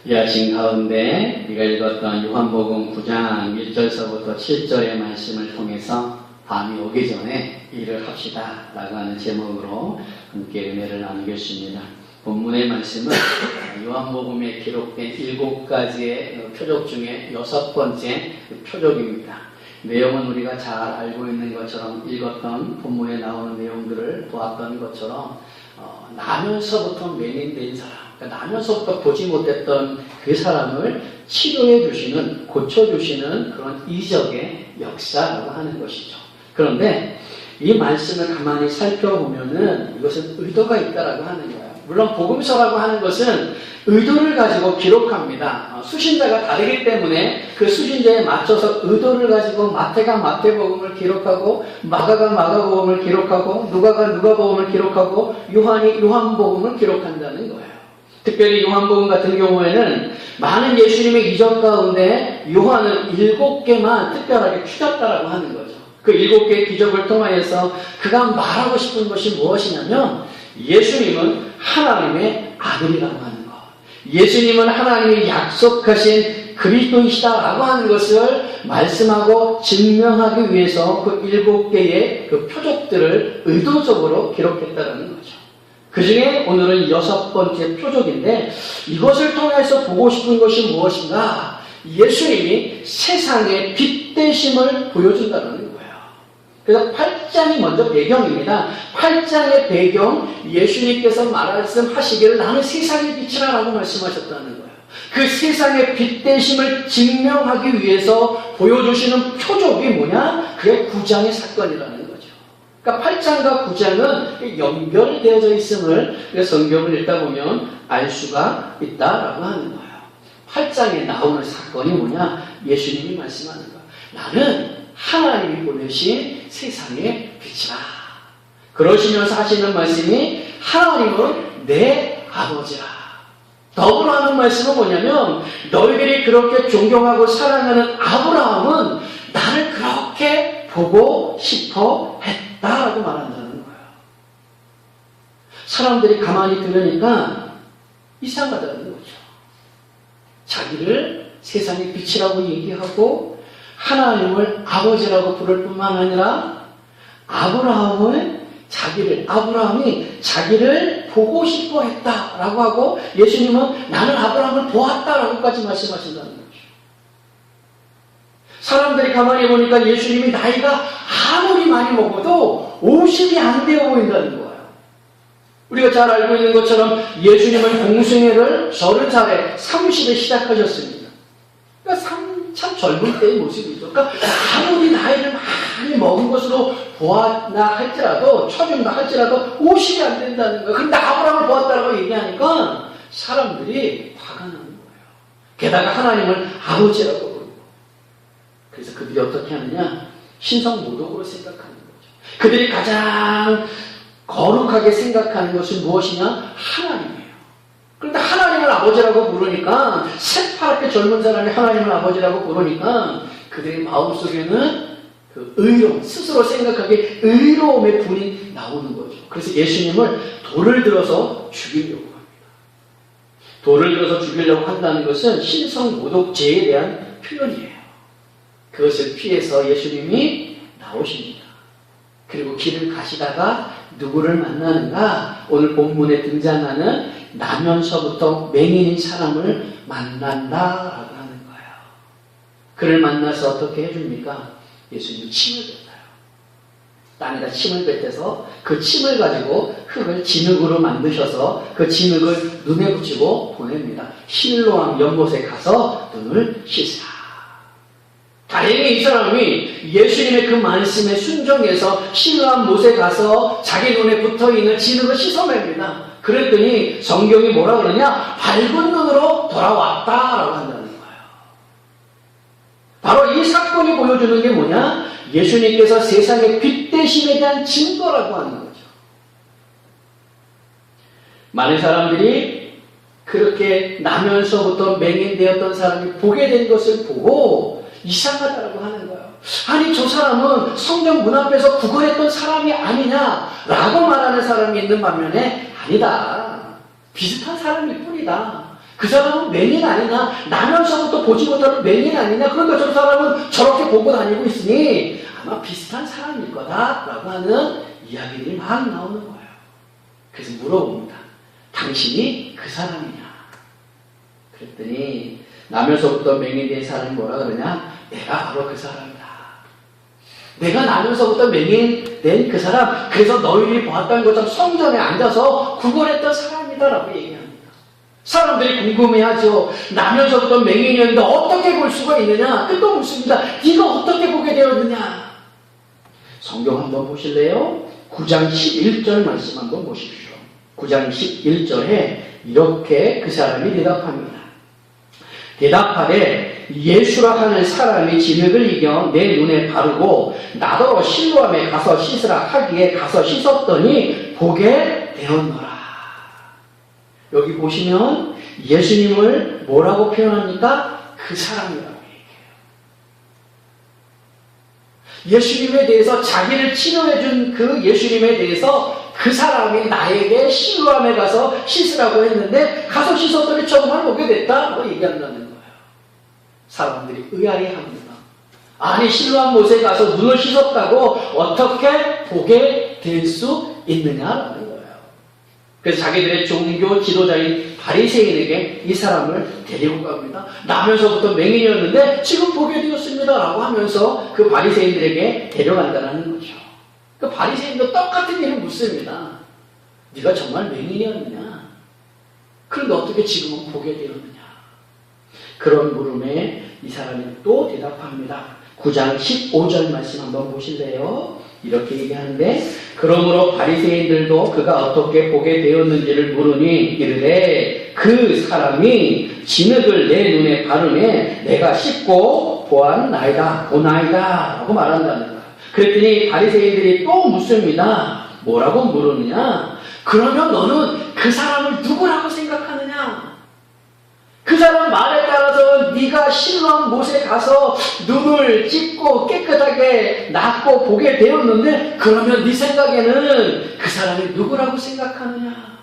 이 아침 가운데 우리가 읽었던 요한복음 9장 1절서부터 7절의 말씀을 통해서 밤이 오기 전에 일을 합시다 라고 하는 제목으로 함께 은혜를 나누겠습니다. 본문의 말씀은 요한복음에 기록된 7가지의 표적 중에 6번째 표적입니다. 내용은 우리가 잘 알고 있는 것처럼 읽었던 본문에 나오는 내용들을 보았던 것처럼 나면서부터 맹인된 사람, 그러니까 나면서부터 보지 못했던 그 사람을 치료해 주시는, 고쳐주시는 그런 이적의 역사라고 하는 것이죠. 그런데 이 말씀을 가만히 살펴보면은 이것은 의도가 있다라고 하는 거예요. 물론 복음서라고 하는 것은 의도를 가지고 기록합니다. 수신자가 다르기 때문에 그 수신자에 맞춰서 의도를 가지고 마태가 마태복음을 기록하고 마가가 마가복음을 기록하고 누가가 누가복음을 기록하고 요한이 요한복음을 기록한다는 거예요. 특별히 요한복음 같은 경우에는 많은 예수님의 이적 가운데 요한은 7개만 특별하게 추렸다라고 하는 거죠. 그 7개의 기적을 통하여서 그가 말하고 싶은 것이 무엇이냐면 예수님은 하나님의 아들이라고 하는 것, 예수님은 하나님이 약속하신 그리스도이시다라고 하는 것을 말씀하고 증명하기 위해서 그 7개의 그 표적들을 의도적으로 기록했다는 거죠. 그 중에 오늘은 6번째 표적인데 이것을 통해서 보고 싶은 것이 무엇인가? 예수님이 세상의 빛 되심을 보여준다는 거예요. 그래서 8장이 먼저 배경입니다. 8장의 배경, 예수님께서 말씀하시기를 나는 세상의 빛이라 라고 말씀하셨다는 거예요. 그 세상의 빛 되심을 증명하기 위해서 보여주시는 표적이 뭐냐? 그게 9장의 사건이라는 거죠. 그러니까 8장과 9장은 연결되어져 있음을 성경을 읽다 보면 알 수가 있다라고 하는 거예요. 8장에 나오는 사건이 뭐냐? 예수님이 말씀하는 거예요. 나는 하나님이 보내신 세상의 빛이라. 그러시면서 하시는 말씀이 하나님은 내 아버지라. 더불어 하는 말씀은 뭐냐면 너희들이 그렇게 존경하고 사랑하는 아브라함은 나를 그렇게 보고 싶어 했다라고 말한다는 거예요. 사람들이 가만히 들으니까 이상하다는 거죠. 자기를 세상의 빛이라고 얘기하고 하나님을 아버지라고 부를 뿐만 아니라 아브라함이 자기를 보고 싶어 했다라고 하고 예수님은 나는 아브라함을 보았다라고까지 말씀하신다는 거죠. 사람들이 가만히 보니까 예수님이 나이가 아무리 많이 먹어도 50이 안 되어 보인다는 거예요. 우리가 잘 알고 있는 것처럼 예수님은 공생애를 30살에 30에 시작하셨습니다. 그러니까 참 젊은 때의 모습이죠. 그러니까 아무리 나이를 많이 먹은 것으로 보았나 할지라도, 쳐준다 할지라도 50이 안 된다는 거예요. 그런데 아브라함을 보았다고 얘기하니까 사람들이 화가 나는 거예요. 게다가 하나님을 아버지라고 부르고. 그래서 그들이 어떻게 하느냐? 신성모독으로 생각하는 거죠. 그들이 가장 거룩하게 생각하는 것은 무엇이냐? 하나님이에요. 그런데 하나님을 아버지라고 부르니까 새파랗게 젊은 사람이 하나님을 아버지라고 부르니까 그들의 마음속에는 그 의로움, 스스로 생각하기에 의로움의 분이 나오는 거죠. 그래서 예수님을 돌을 들어서 죽이려고 합니다. 돌을 들어서 죽이려고 한다는 것은 신성모독죄에 대한 표현이에요. 그것을 피해서 예수님이 나오십니다. 그리고 길을 가시다가 누구를 만나는가? 오늘 본문에 등장하는 나면서부터 맹인인 사람을 만난다라고 하는 거예요. 그를 만나서 어떻게 해줍니까? 예수님이 침을 뱉어요. 땅에다 침을 뱉어서 그 침을 가지고 흙을 진흙으로 만드셔서 그 진흙을 눈에 붙이고 보냅니다. 실로암 연못에 가서 눈을 씻으라. 다행히 이 사람이 예수님의 그 말씀에 순종해서 실로암 못에 가서 자기 눈에 붙어있는 진흙을 씻어냅니다. 그랬더니 성경이 뭐라 그러냐? 밝은 눈으로 돌아왔다라고 한다는 거예요. 바로 이 사건이 보여주는 게 뭐냐? 예수님께서 세상의 빛 되심에 대한 증거라고 하는 거죠. 많은 사람들이 그렇게 나면서부터 맹인되었던 사람이 보게 된 것을 보고 이상하다라고 하는 거예요. 아니 저 사람은 성경 문 앞에서 구걸했던 사람이 아니냐라고 말하는 사람이 있는 반면에 아니다. 비슷한 사람일 뿐이다. 그 사람은 맹인 아니냐? 나면서부터 보지 못하는 맹인 아니냐? 그러니까 저 사람은 저렇게 보고 다니고 있으니 아마 비슷한 사람일 거다라고 하는 이야기들이 막 나오는 거예요. 그래서 물어봅니다. 당신이 그 사람이냐? 그랬더니 나면서부터 맹인된 사람이 뭐라 그러냐? 내가 바로 그 사람이다. 내가 나면서부터 맹인된 그 사람, 그래서 너희들이 보았던 것처럼 성전에 앉아서 구걸했던 사람이다라고 얘기합니다. 사람들이 궁금해하죠. 나면서부터 맹인이었는데 어떻게 볼 수가 있느냐? 끝도 묻습니다. 네가 어떻게 보게 되었느냐? 성경 한번 보실래요? 9장 11절 말씀 한번 보십시오. 9장 11절에 이렇게 그 사람이 대답합니다. 대답하되 예수라 하는 사람이 진흙을 이겨 내 눈에 바르고 나더러 실로암에 가서 씻으라 하기에 가서 씻었더니 보게 되었노라. 여기 보시면 예수님을 뭐라고 표현합니까? 그 사람이라고 얘기해요. 예수님에 대해서 자기를 치료해준 그 예수님에 대해서 그 사람이 나에게 실로암에 가서 씻으라고 했는데 가서 씻었더니 정말 보게 됐다고 얘기한다는 거예요. 사람들이 의아해합니다. 아니 실로암 못에 가서 눈을 씻었다고 어떻게 보게 될 수 있느냐라는 거예요. 그래서 자기들의 종교 지도자인 바리새인에게 이 사람을 데리고 갑니다. 나면서부터 맹인이었는데 지금 보게 되었습니다라고 하면서 그 바리새인들에게 데려간다는 거죠. 그 바리새인도 똑같은 일을 묻습니다. 네가 정말 맹인이었느냐? 그런데 어떻게 지금은 보게 되었느냐? 그런 물음에 이 사람이 또 대답합니다. 9장 15절 말씀 한번 보실래요? 이렇게 얘기하는데 그러므로 바리새인들도 그가 어떻게 보게 되었는지를 물으니 이르되 그 사람이 진흙을 내 눈에 바르매 내가 씻고 보았나이다 라고 말한다는 거예요. 그랬더니 바리새인들이 또 묻습니다. 뭐라고 물으느냐? 그러면 너는 그 사람을 누구라고 생각하느냐? 그 사람 말에 따라서 네가 실로암 못에 가서 눈을 찢고 깨끗하게 낫고 보게 되었는데 그러면 네 생각에는 그 사람이 누구라고 생각하느냐?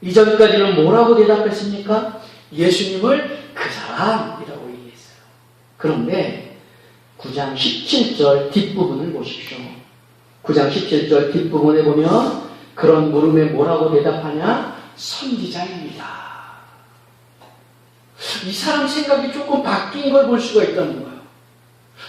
이전까지는 뭐라고 대답했습니까? 예수님을 그 사람이라고 얘기했어요. 그런데 9장 17절 뒷부분을 보십시오. 9장 17절 뒷부분에 보면 그런 물음에 뭐라고 대답하냐? 선지자입니다. 이 사람 생각이 조금 바뀐 걸 볼 수가 있다는 거예요.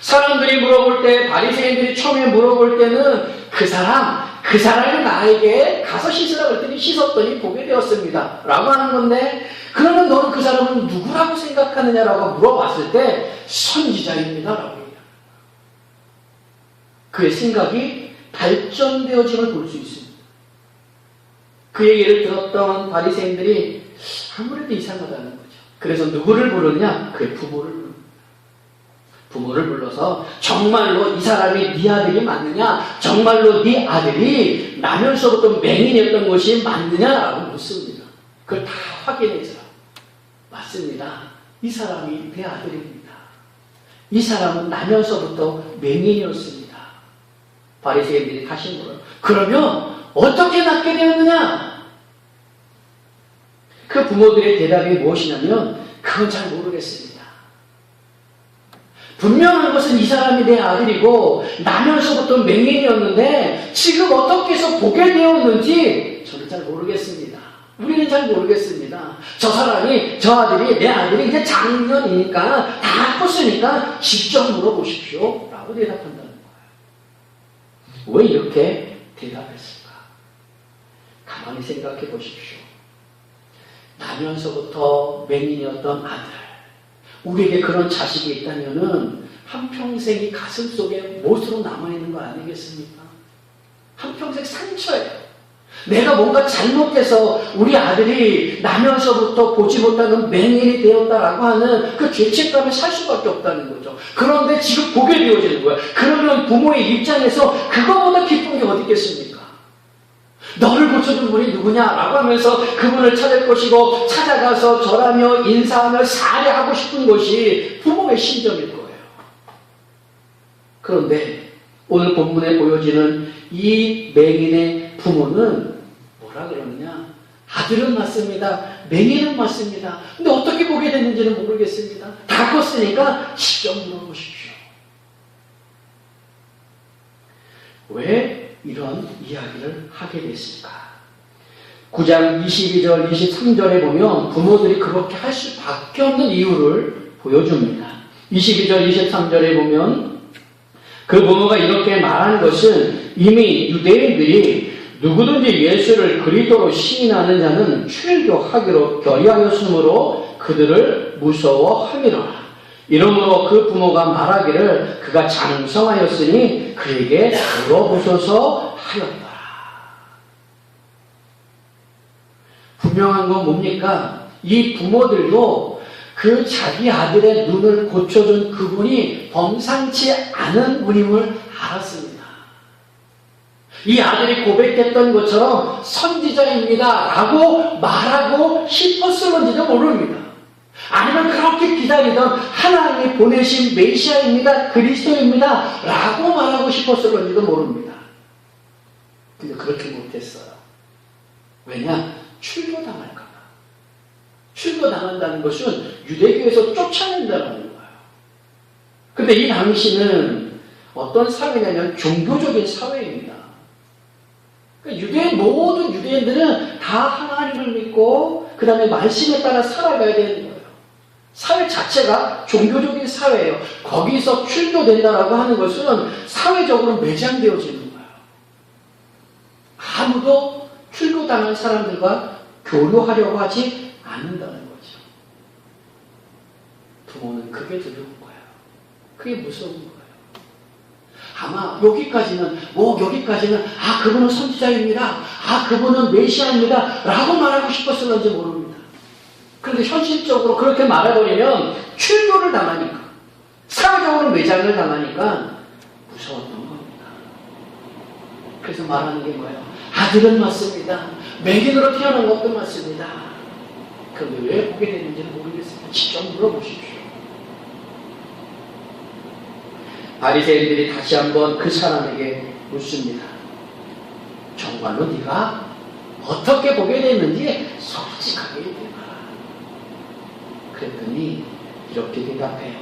사람들이 물어볼 때, 바리새인들이 처음에 물어볼 때는 그 사람이 나에게 가서 씻으라 그랬더니 씻었더니 보게 되었습니다. 라고 하는 건데, 그러면 너는 그 사람은 누구라고 생각하느냐라고 물어봤을 때, 선지자입니다. 라고 얘기합니다. 그의 생각이 발전되어짐을 볼 수 있습니다. 그 얘기를 들었던 바리새인들이 아무래도 이상하다는 거죠. 그래서 누구를 부르냐? 그의 부모를 부릅니다. 부모를 불러서 정말로 이 사람이 네 아들이 맞느냐? 정말로 네 아들이 나면서부터 맹인이었던 것이 맞느냐라고 묻습니다. 그걸 다 확인해서 맞습니다. 이 사람이 내 아들입니다. 이 사람은 나면서부터 맹인이었습니다. 바리새인들이 다시 물어요. 그러면 어떻게 낳게 되었느냐? 그 부모들의 대답이 무엇이냐면 그건 잘 모르겠습니다. 분명한 것은 이 사람이 내 아들이고 나면서부터 맹인이었는데 지금 어떻게 해서 보게 되었는지 저는 잘 모르겠습니다. 우리는 잘 모르겠습니다. 저 아들이 내 아들이 이제 작년이니까 다 컸으니까 직접 물어보십시오 라고 대답한다는 거예요. 왜 이렇게 대답했을까? 가만히 생각해 보십시오. 나면서부터 맹인이었던 아들, 우리에게 그런 자식이 있다면은 한평생이 가슴 속에 못으로 남아있는 거 아니겠습니까? 한평생 상처예요. 내가 뭔가 잘못해서 우리 아들이 나면서부터 보지 못하는 맹인이 되었다라고 하는 그 죄책감에 살 수밖에 없다는 거죠. 그런데 지금 보게 되어지는 거예요. 그러면 부모의 입장에서 그거보다 기쁜 게 어디 있겠습니까? 너를 고쳐준 분이 누구냐라고 하면서 그분을 찾을 것이고 찾아가서 절하며 인사하며 살해하고 싶은 것이 부모의 심정일 거예요. 그런데 오늘 본문에 보여지는 이 맹인의 부모는 뭐라 그러느냐? 아들은 맞습니다. 맹인은 맞습니다. 근데 어떻게 보게 됐는지는 모르겠습니다. 다 컸으니까 직접 물어보십시오. 왜 이런 이야기를 하게 됐을까? 9장 22절, 23절에 보면 부모들이 그렇게 할 수밖에 없는 이유를 보여줍니다. 22절, 23절에 보면 그 부모가 이렇게 말한 것은 이미 유대인들이 누구든지 예수를 그리스도로 시인하는 자는 출교하기로 결의하였으므로 그들을 무서워함이로라. 이러므로 그 부모가 말하기를 그가 장성하였으니 그에게 물어보소서 하였더라. 분명한 건 뭡니까? 이 부모들도 그 자기 아들의 눈을 고쳐준 그분이 범상치 않은 분임을 알았습니다. 이 아들이 고백했던 것처럼 선지자입니다 라고 말하고 싶었을런지도 모릅니다. 아니면 그렇게 기다리던 하나님이 보내신 메시아입니다, 그리스도입니다 라고 말하고 싶었을런지도 모릅니다. 근데 그렇게 못했어요. 왜냐? 출교당할까 봐. 출교당한다는 것은 유대교에서 쫓아낸다는 거예요. 근데 이 당시는 어떤 사회냐면 종교적인 사회입니다. 그러니까 모든 유대인들은 다 하나님을 믿고 그 다음에 말씀에 따라 살아가야 되는 거예요. 사회 자체가 종교적인 사회예요. 거기서 출교된다라고 하는 것은 사회적으로 매장되어지는 거예요. 아무도 출교당한 사람들과 교류하려고 하지 않는다는 거죠. 부모는 그게 두려운 거예요. 그게 무서운 거예요. 아마 여기까지는 그분은 선지자입니다. 그분은 메시아입니다. 라고 말하고 싶었을런지 모릅니다. 그런데 현실적으로 그렇게 말해버리면 출교를 당하니까, 사회적으로 매장을 당하니까 무서웠던 겁니다. 그래서 말하는 게 뭐예요? 아들은 맞습니다. 맹인으로 태어난 것도 맞습니다. 그런데 왜 보게 됐는지는 모르겠습니다. 직접 물어보십시오. 바리새인들이 다시 한번 그 사람에게 묻습니다. 정말로 네가 어떻게 보게 됐는지 솔직하게 얘기해봐라. 그랬더니 이렇게 대답해요.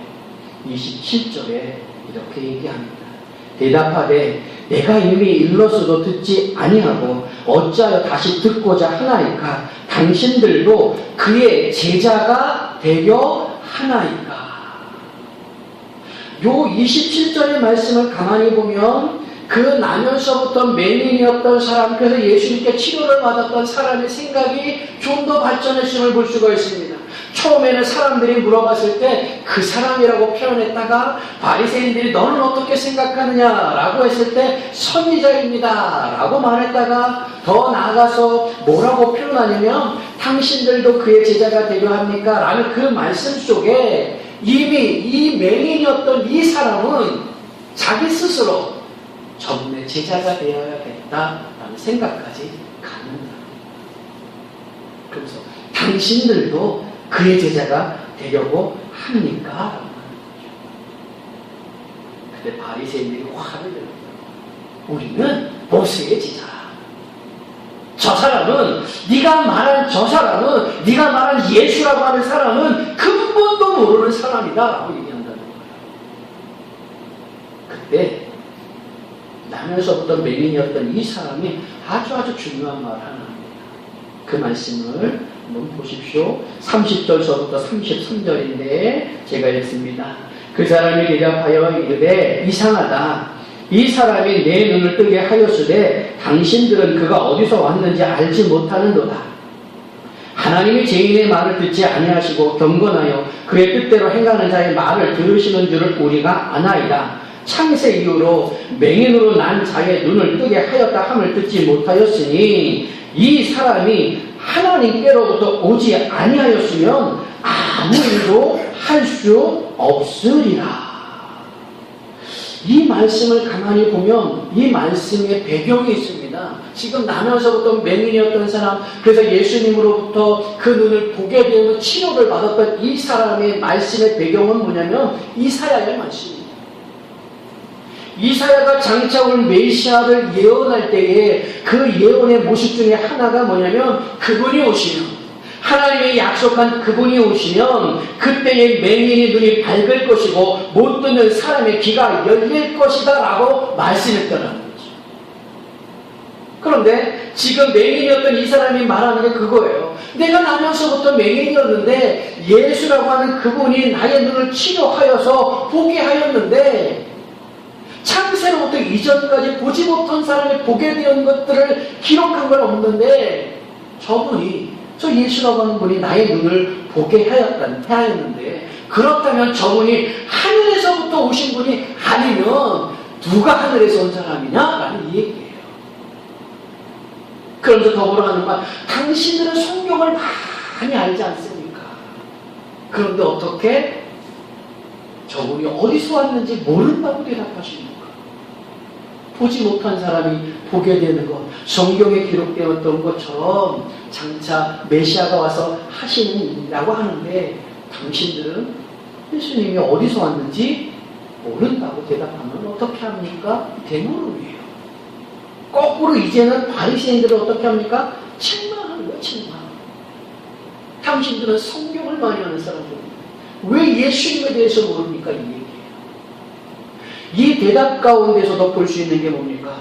27절에 이렇게 얘기합니다. 대답하되 내가 이미 일러서도 듣지 아니하고 어찌하여 다시 듣고자 하나이까? 당신들도 그의 제자가 되려 하나이까? 요 27절의 말씀을 가만히 보면 그 나면서부터 맹인이었던 사람, 그래서 예수님께 치료를 받았던 사람의 생각이 좀 더 발전했음을 볼 수가 있습니다. 처음에는 사람들이 물어봤을 때 그 사람이라고 표현했다가 바리새인들이 너는 어떻게 생각하느냐라고 했을 때 선지자입니다 라고 말했다가 더 나아가서 뭐라고 표현하냐면 당신들도 그의 제자가 되려 합니까? 라는 그 말씀 속에 이미 이 맹인이었던 이 사람은 자기 스스로 저분의 제자가 되어야겠다라는 생각까지 갖는다. 그래서 당신들도 그의 제자가 되려고 합니까? 근데 바리새인들이 화를 내요. 우리는 모세의 제자라. 저 사람은 네가 말한 예수라고 하는 사람은 근본도 모르는 사람이다 라고 얘기한다는 거예요. 그때 나면서부터 맹인이었던 이 사람이 아주 중요한 말을 하나 합니다. 그 말씀을 한번 보십시오. 30절서부터 33절인데 제가 읽습니다. 그 사람이 대답하여 이르되 이상하다. 이 사람이 내 눈을 뜨게 하였으되 당신들은 그가 어디서 왔는지 알지 못하는도다. 하나님이 죄인의 말을 듣지 아니하시고 경건하여 그의 뜻대로 행하는 자의 말을 들으시는 줄을 우리가 아나이다. 창세 이후로 맹인으로 난 자의 눈을 뜨게 하였다 함을 듣지 못하였으니 이 사람이 하나님께로부터 오지 아니하였으면 아무 일도 할 수 없으리라. 이 말씀을 가만히 보면 이 말씀의 배경이 있습니다. 지금 나면서부터 맹인이었던 사람, 그래서 예수님으로부터 그 눈을 보게 되는 치료를 받았던 이 사람의 말씀의 배경은 뭐냐면 이사야의 말씀입니다. 이사야가 장차 올 메시아를 예언할 때에 그 예언의 모습 중에 하나가 뭐냐면 그분이 오시면 하나님의 약속한 그분이 오시면 그때의 맹인의 눈이 밝을 것이고 못 듣는 사람의 귀가 열릴 것이다 라고 말씀했더라는 거죠. 그런데 지금 맹인이었던 이 사람이 말하는 게 그거예요. 내가 나면서부터 맹인이었는데 예수라고 하는 그분이 나의 눈을 치료하여서 보게 하였는데 창세로부터 이전까지 보지 못한 사람이 보게 된 것들을 기록한 건 없는데 저 예수라고 하는 분이 나의 눈을 보게 하였는데 그렇다면 저분이 하늘에서부터 오신 분이 아니면 누가 하늘에서 온 사람이냐라는 이 얘기예요. 그러면서 더불어 하는 말, 당신들은 성경을 많이 알지 않습니까? 그런데 어떻게 저분이 어디서 왔는지 모른다고 대답하십니까? 보지 못한 사람이 보게 되는 것, 성경에 기록되었던 것처럼 장차 메시아가 와서 하시는 일이라고 하는데 당신들은 예수님이 어디서 왔는지 모른다고 대답하면 어떻게 합니까? 대물음이에요. 거꾸로 이제는 바리새인들은 어떻게 합니까? 책망하는 거예요. 책망. 당신들은 성경을 많이 하는 사람들입니다. 왜 예수님에 대해서 모릅니까? 이 얘기예요. 이 대답 가운데서도 볼 수 있는 게 뭡니까?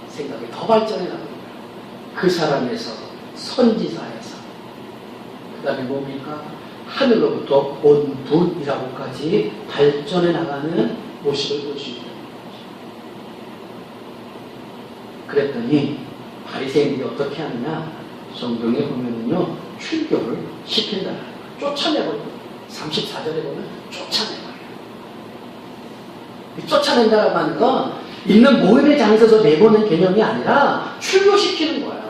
생각이 더 발전해 나갑니다. 그 사람에서, 선지자에서, 그 다음에 뭡니까? 하늘로부터 온 분이라고까지 발전해 나가는 모습을 볼 수 있는 거죠. 그랬더니 바리새인들이 어떻게 하느냐? 성경에 보면은요, 출교를 시킨다. 쫓아내버리고 34절에 보면 쫓아내버려요. 쫓아낸다라고 하는 건 있는 모임의 장소에서 내보낸 개념이 아니라 출교시키는 거예요.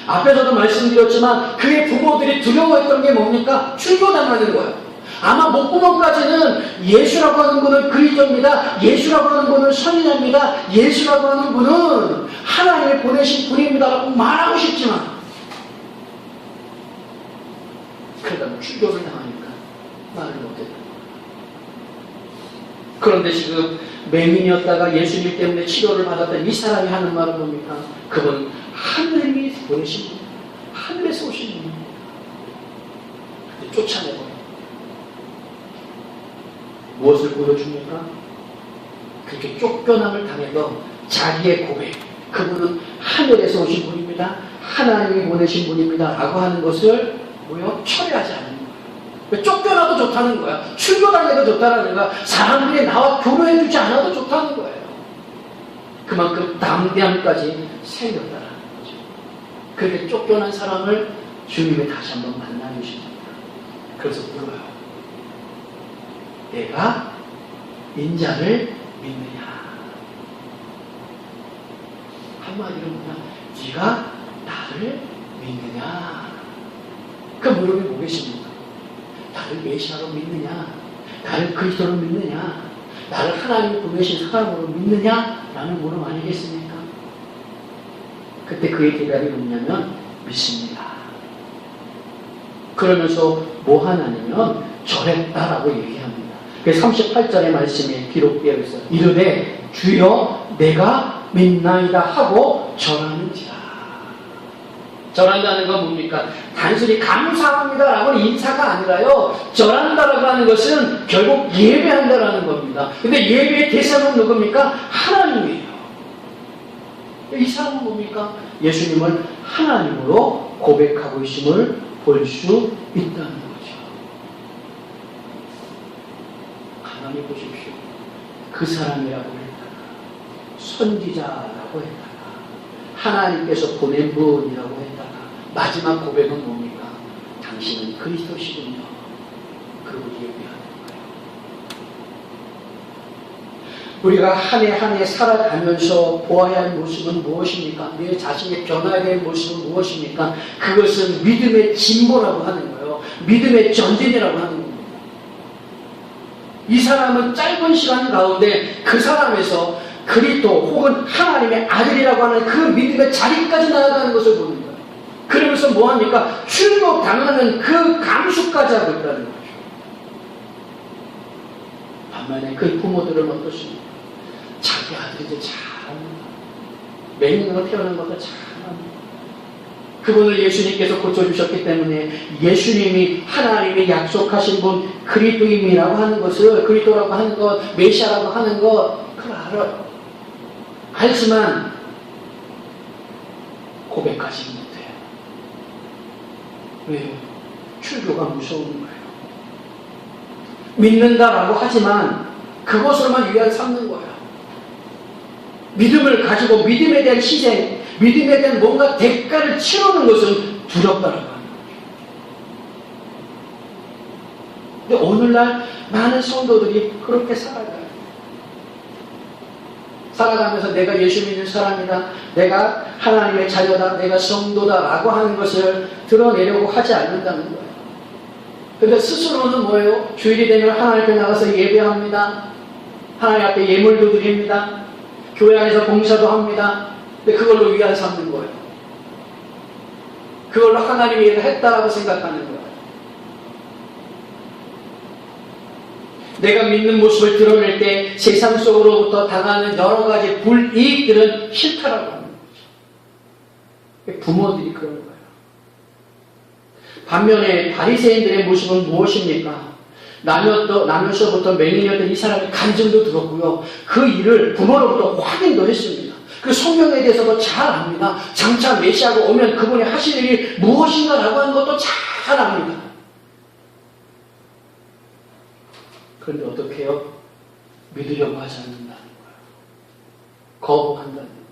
앞에서도 말씀드렸지만 그의 부모들이 두려워했던 게 뭡니까? 출교당하는 거예요. 아마 목구멍까지는 예수라고 하는 분은 그리스도입니다. 예수라고 하는 분은 선인자입니다. 예수라고 하는 분은 하나님이 보내신 분입니다 라고 말하고 싶지만 그러다 출교를 당하니까 말을 못했다. 그런데 지금 맹인이었다가 예수님 때문에 치료를 받았던 이 사람이 하는 말은 뭡니까? 그분 하늘이 보내신 분, 하늘에서 오신 분입니다. 쫓아내버려. 무엇을 보여줍니까? 그렇게 쫓겨남을 당해도 자기의 고백, 그분은 하늘에서 오신 분입니다. 하나님이 보내신 분입니다. 라고 하는 것을 철회하지 않는 거예요. 쫓겨나도 좋다는 거야. 출교당해도 좋다는 거야. 사람들이 나와 교류해주지 않아도 좋다는 거예요. 그만큼 담대함까지 생겼다는 거죠. 그렇게 쫓겨난 사람을 주님이 다시 한번 만나주십니다. 그래서 물어요. 내가 인자를 믿느냐? 한마디로 뭐냐? 네가 나를 믿느냐? 그 물음이 뭐겠습니까? 나를 메시아로 믿느냐? 나를 그리스도로 믿느냐? 나를 하나님이 보내신 사람으로 믿느냐? 라는 물음 아니겠습니까? 그때 그의 대답이 뭐냐면 믿습니다. 그러면서 뭐 하냐면 절했다라고 얘기합니다. 그래서 38절의 말씀에 기록되어 있어요. 이르되 주여 내가 믿나이다 하고 절하는지라. 절한다는 건 뭡니까? 단순히 감사합니다라고 인사가 아니라요. 절한다라고 하는 것은 결국 예배한다라는 겁니다. 근데 예배의 대상은 누굽니까? 하나님이에요. 이 사람은 뭡니까? 예수님을 하나님으로 고백하고 있음을 볼 수 있다는 거죠. 가만히 보십시오. 그 사람이라고 했다가 선지자라고 했다가 하나님께서 보낸 분이라고 했다가 마지막 고백은 뭡니까? 당신은 그리스도시군요. 그분이 얘기하는 거예요. 우리가 한 해 한 해 살아가면서 보아야 할 모습은 무엇입니까? 내 자신의 변화해야 될 모습은 무엇입니까? 그것은 믿음의 진보라고 하는 거예요. 믿음의 전진이라고 하는 겁니다. 이 사람은 짧은 시간 가운데 그 사람에서 그리스도 혹은 하나님의 아들이라고 하는 그 믿음의 자리까지 나아가는 것을 보는 거예요. 그러면서 뭐합니까? 출교 당하는 그 감수까지 하고 있다는 거죠. 반면에 그 부모들은 어떻습니까? 자기 아들이 이제 잘합니다. 맹인으로 태어난 것도 잘합니다. 그분을 예수님께서 고쳐주셨기 때문에 예수님이 하나님이 약속하신 분 그리스도임이라고 하는 것을, 그리스도라고 하는 것, 메시아라고 하는 것, 그걸 알아요. 알지만 고백하지 못해요. 왜요? 출교가 무서운 거예요. 믿는다라고 하지만 그것으로만 위안 삼는 거예요. 믿음을 가지고 믿음에 대한 희생, 믿음에 대한 뭔가 대가를 치르는 것은 두렵다라고 하는 거예요. 근데 오늘날 많은 성도들이 그렇게 살아가요. 살아가면서 내가 예수 믿는 사람이다, 내가 하나님의 자녀다, 내가 성도다라고 하는 것을 드러내려고 하지 않는다는 거예요. 근데 스스로는 뭐예요? 주일이 되면 하나님 앞에 나가서 예배합니다. 하나님 앞에 예물도 드립니다. 교회 안에서 봉사도 합니다. 근데 그걸로 위안 삼는 거예요. 그걸로 하나님이 일을 했다라고 생각하는 거예요. 내가 믿는 모습을 드러낼 때 세상 속으로부터 당하는 여러 가지 불이익들은 싫다라고 하는 거죠. 부모들이 그런 거예요. 반면에 바리새인들의 모습은 무엇입니까? 나면서부터 맹인이었던 이 사람의 간증도 들었고요. 그 일을 부모로부터 확인도 했습니다. 그 성경에 대해서도 잘 압니다. 장차 메시아가 오면 그분이 하실 일이 무엇인가라고 하는 것도 잘 압니다. 그런데 어떻게 해요? 믿으려고 하지 않는다는 거예요. 거부한다는 거예요.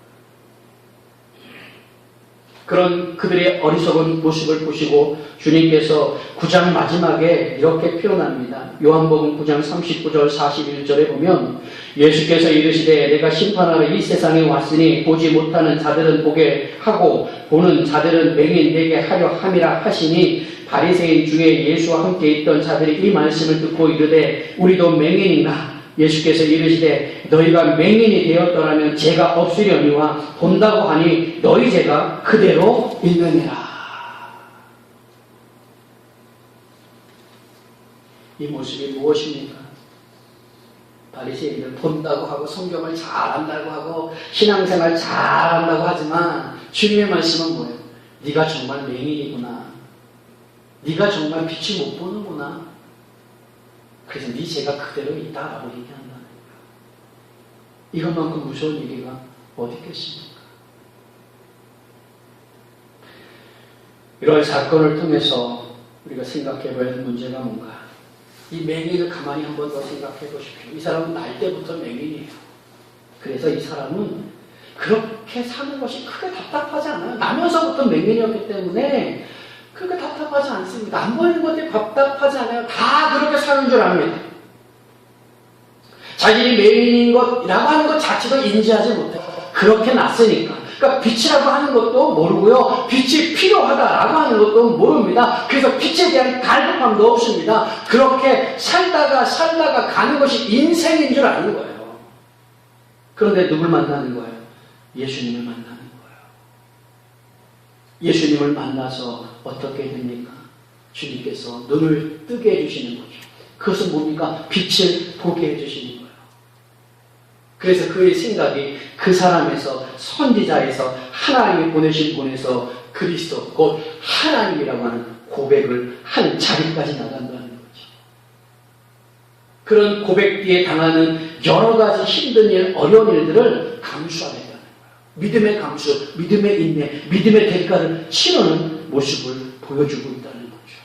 그런 그들의 어리석은 모습을 보시고 주님께서 9장 마지막에 이렇게 표현합니다. 요한복음 9장 39절 41절에 보면 예수께서 이르시되 내가 심판하러 이 세상에 왔으니 보지 못하는 자들은 보게 하고 보는 자들은 맹인 되게 하려 함이라 하시니 바리새인 중에 예수와 함께 있던 자들이 이 말씀을 듣고 이르되 우리도 맹인인가? 예수께서 이르시되 너희가 맹인이 되었더라면 죄가 없으려니와 본다고 하니 너희 죄가 그대로 있느니라. 이 모습이 무엇입니까? 바리새인들 본다고 하고 성경을 잘한다고 하고 신앙생활 잘한다고 하지만 주님의 말씀은 뭐예요? 네가 정말 맹인이구나. 네가 정말 빛을 못 보는구나. 그래서 네 죄가 그대로 있다라고 얘기한다는 거예요. 이것만큼 무서운 얘기가 어디 있겠습니까? 이런 사건을 통해서 우리가 생각해 봐야 할 문제가 뭔가? 이 맹인을 가만히 한 번 더 생각해 보십시오. 이 사람은 날 때부터 맹인이에요. 그래서 이 사람은 그렇게 사는 것이 크게 답답하지 않아요. 나면서부터 맹인이었기 때문에 그렇게 답답하지 않습니다. 안 보이는 것들이 답답하지 않아요. 다 그렇게 사는 줄 압니다. 자신이 맹인인 것이라고 하는 것 자체도 인지하지 못해요. 그렇게 났으니까. 그러니까 빛이라고 하는 것도 모르고요. 빛이 필요하다라고 하는 것도 모릅니다. 그래서 빛에 대한 갈급함도 없습니다. 그렇게 살다가 가는 것이 인생인 줄 아는 거예요. 그런데 누굴 만나는 거예요? 예수님을 만나는 거예요. 예수님을 만나서 어떻게 됩니까? 주님께서 눈을 뜨게 해주시는 거죠. 그것은 뭡니까? 빛을 보게 해주시는 거예요. 그래서 그의 생각이 그 사람에서, 선지자에서, 하나님이 보내신 분에서 그리스도, 곧 하나님이라고 하는 고백을 하는 자리까지 나간다는 거죠. 그런 고백 뒤에 당하는 여러 가지 힘든 일, 어려운 일들을 감수하게 된다는 거예요. 믿음의 감수, 믿음의 인내, 믿음의 대가를 치르는 모습을 보여주고 있다는 거죠.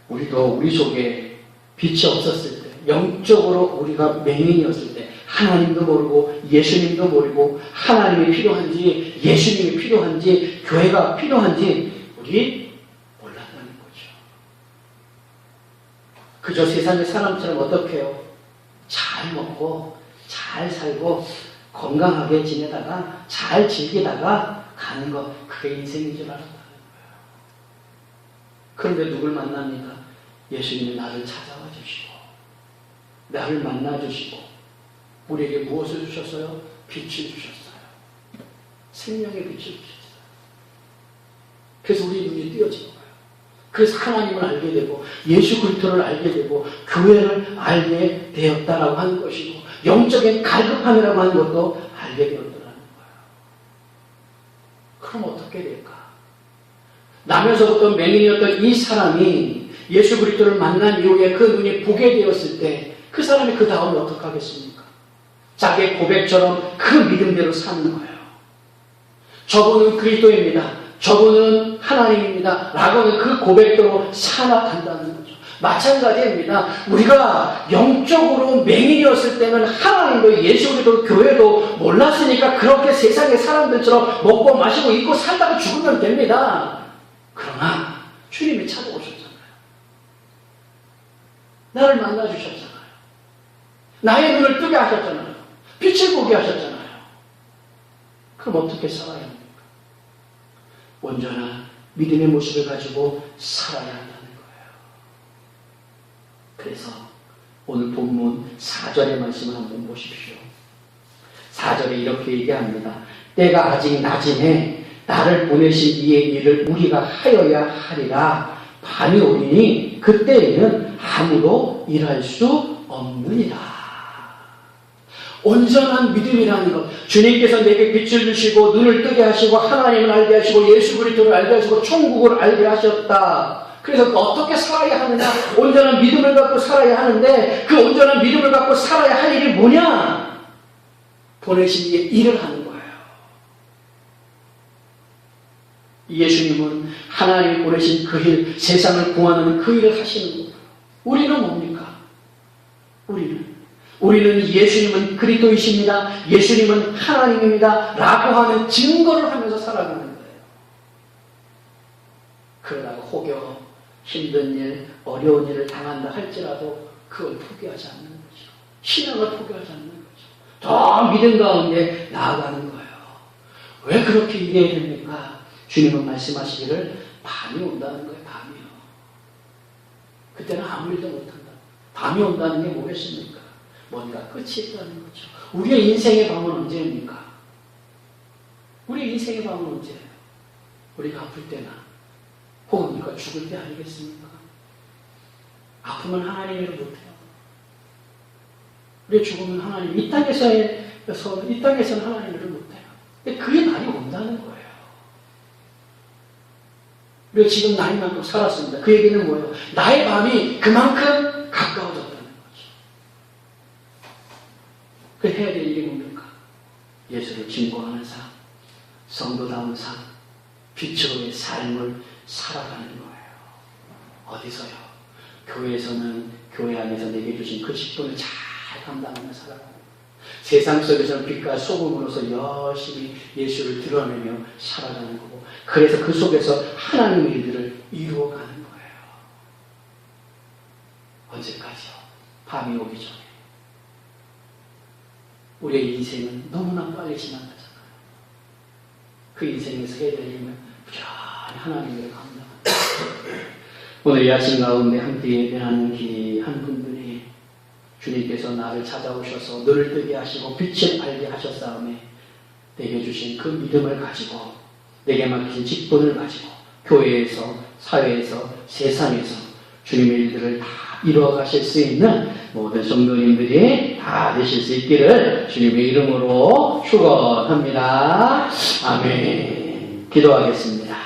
우리도 우리 속에 빛이 없었을 때, 영적으로 우리가 맹인이었을 때, 하나님도 모르고 예수님도 모르고 하나님이 필요한지 예수님이 필요한지 교회가 필요한지 우리 몰랐다는 거죠. 그저 세상의 사람처럼 어떻게 해요? 잘 먹고 잘 살고 건강하게 지내다가 잘 즐기다가 가는 것, 그게 인생인 줄 알았다는 거예요. 그런데 누굴 만납니까? 예수님이 나를 찾아와 주시고 나를 만나 주시고 우리에게 무엇을 주셨어요? 빛을 주셨어요. 생명의 빛을 주셨어요. 그래서 우리 눈이 띄어진 거예요. 그래서 하나님을 알게 되고 예수 그리스도를 알게 되고 교회를 알게 되었다라고 하는 것이고 영적인 갈급함이라고 하는 것도 알게 되었더라는 거예요. 그럼 어떻게 될까? 나면서부터 맹인이었던 이 사람이 예수 그리스도를 만난 이후에 그 눈이 보게 되었을 때 그 사람이 그 다음에 어떻게 하겠습니까? 자기의 고백처럼 그 믿음대로 사는 거예요. 저분은 그리스도입니다. 저분은 하나님입니다. 라고는 그 고백대로 살아간다는 거죠. 마찬가지입니다. 우리가 영적으로 맹인이었을 때는 하나님도 예수 그리스도 교회도 몰랐으니까 그렇게 세상의 사람들처럼 먹고 마시고 입고 살다가 죽으면 됩니다. 그러나 주님이 찾아오셨잖아요. 나를 만나주셨잖아요. 나의 눈을 뜨게 하셨잖아요. 빛을 보게 하셨잖아요. 그럼 어떻게 살아야 합니까? 온전한 믿음의 모습을 가지고 살아야 한다는 거예요. 그래서 오늘 본문 4절의 말씀을 한번 보십시오. 4절에 이렇게 얘기합니다. 때가 아직 낮음에 나를 보내신 이의 일을 우리가 하여야 하리라. 밤이 오리니 그때에는 아무도 일할 수 없느니라. 온전한 믿음이라는 것, 주님께서 내게 빛을 주시고 눈을 뜨게 하시고 하나님을 알게 하시고 예수 그리스도를 알게 하시고 천국을 알게 하셨다. 그래서 어떻게 살아야 하느냐? 온전한 믿음을 갖고 살아야 하는데 그 온전한 믿음을 갖고 살아야 할 일이 뭐냐? 보내신 이의 일을 하는 거예요. 예수님은 하나님이 보내신 그 일, 세상을 구하는 그 일을 하시는 거예요. 우리는 뭡니까? 우리는 예수님은 그리스도이십니다. 예수님은 하나님입니다. 라고 하는 증거를 하면서 살아가는 거예요. 그러다가 혹여 힘든 일, 어려운 일을 당한다 할지라도 그걸 포기하지 않는 거죠. 신앙을 포기하지 않는 거죠. 더 믿음 가운데 나아가는 거예요. 왜 그렇게 일해야 됩니까? 주님은 말씀하시기를 밤이 온다는 거예요. 밤이요. 그때는 아무 일도 못한다. 밤이 온다는 게 뭐겠습니까? 뭔가 끝이 있다는 거죠. 우리의 인생의 밤은 언제입니까? 우리의 인생의 밤은 언제예요? 우리가 아플 때나 혹은 우리가 죽을 때 아니겠습니까? 아프면 하나님 일을 못해요. 우리 죽으면 하나님, 이 땅에서는 하나님 일을 못해요. 근데 그의 날이 온다는 거예요. 우리가 지금 나이만큼 살았습니다. 그 얘기는 뭐예요? 나의 밤이 그만큼 가까워졌다는 거죠. 그 해야 될 일이 뭡니까? 예수를 증거하는 삶, 성도다운 삶, 빛으로의 삶을 살아가는 거예요. 어디서요? 교회에서는 교회 안에서 내게 주신 그 직분을 잘 감당하며 살아가는 거예요. 세상 속에서는 빛과 소금으로서 열심히 예수를 드러내며 살아가는 거고, 그래서 그 속에서 하나님의 일들을 이루어가는 거예요. 언제까지요? 밤이 오기 전에. 우리의 인생은 너무나 빨리 지나가잖아요. 그 인생에서 해야 될 일은 부지런히 하나님을 감당합니다. 오늘 이 아침 가운데 함께 예배하는 귀한 분들이 주님께서 나를 찾아오셔서 눈을 뜨게 하시고 빛을 알게 하셨사오매 내게 주신 그 믿음을 가지고 내게 맡기신 직분을 가지고 교회에서, 사회에서, 세상에서 주님의 일들을 다 이루어 가실 수 있는 모든 성도님들이 다 되실 수 있기를 주님의 이름으로 축원합니다. 아멘. 기도하겠습니다.